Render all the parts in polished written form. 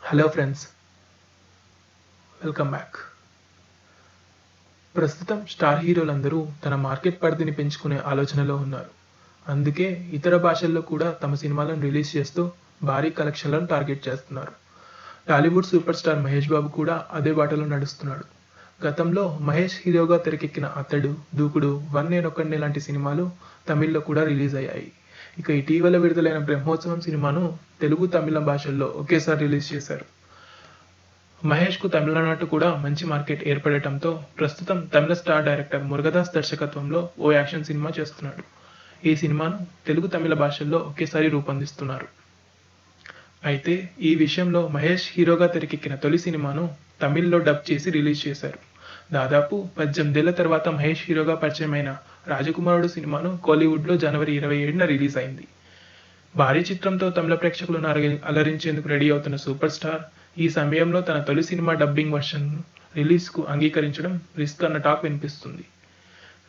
Hello friends, welcome back. ప్రస్తుతం star హీరోలందరూ తన market పరిధిని పెంచుకునే ఆలోచనలో ఉన్నారు. అందుకే ఇతర భాషల్లో కూడా తమ సినిమాలను రిలీజ్ చేస్తూ భారీ కలెక్షన్లను టార్గెట్ చేస్తున్నారు. టాలీవుడ్ సూపర్ స్టార్ మహేష్ బాబు కూడా అదే బాటలో నడుస్తున్నాడు. గతంలో మహేష్ హీరోగా తెరకెక్కిన అతడు, దూకుడు, వన్ నేనొక్కడినే లాంటి సినిమాలు తమిళ్లో కూడా రిలీజ్ అయ్యాయి. ఇక ఇటీవల విడుదలైన బ్రహ్మోత్సవం సినిమాను తెలుగు, తమిళ భాషల్లో ఒకేసారి రిలీజ్ చేశారు. మహేష్కు తమిళనాట కూడా మంచి మార్కెట్ ఏర్పడటంతో ప్రస్తుతం తమిళ స్టార్ డైరెక్టర్ మురుగదాస్ దర్శకత్వంలో ఓ యాక్షన్ సినిమా చేస్తున్నాడు. ఈ సినిమాను తెలుగు, తమిళ భాషల్లో ఒకేసారి రూపొందిస్తున్నారు. అయితే ఈ విషయంలో మహేష్ హీరోగా తెరకెక్కిన తొలి సినిమాను తమిళ్లో డబ్ చేసి రిలీజ్ చేశారు. దాదాపు 18 ఏళ్ల తర్వాత మహేష్ హీరోగా పరిచయమైన రాజకుమారుడు సినిమాను కోలీవుడ్లో జనవరి 27న రిలీజ్ అయింది. భారీ చిత్రంతో తమిళ ప్రేక్షకులను అలరించేందుకు రెడీ అవుతున్న సూపర్ స్టార్ ఈ సమయంలో తన తొలి సినిమా డబ్బింగ్ వర్షన్ రిలీజ్కు అంగీకరించడం రిస్క్ అన్న టాక్ వినిపిస్తుంది.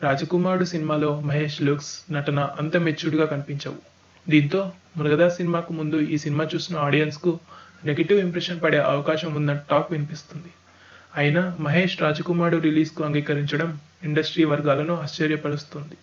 రాజకుమారుడు సినిమాలో మహేష్ లుక్స్, నటన అంత మెచ్యూర్డ్గా కనిపించవు. దీంతో మురుగదాస్ సినిమాకు ముందు ఈ సినిమా చూసిన ఆడియన్స్కు నెగిటివ్ ఇంప్రెషన్ పడే అవకాశం ఉందన్న టాక్ వినిపిస్తుంది. అయినా మహేష్ రాజకుమారుడు రిలీజ్కు అంగీకరించడం ఇండస్ట్రీ వర్గాలను ఆశ్చర్యపరుస్తుంది.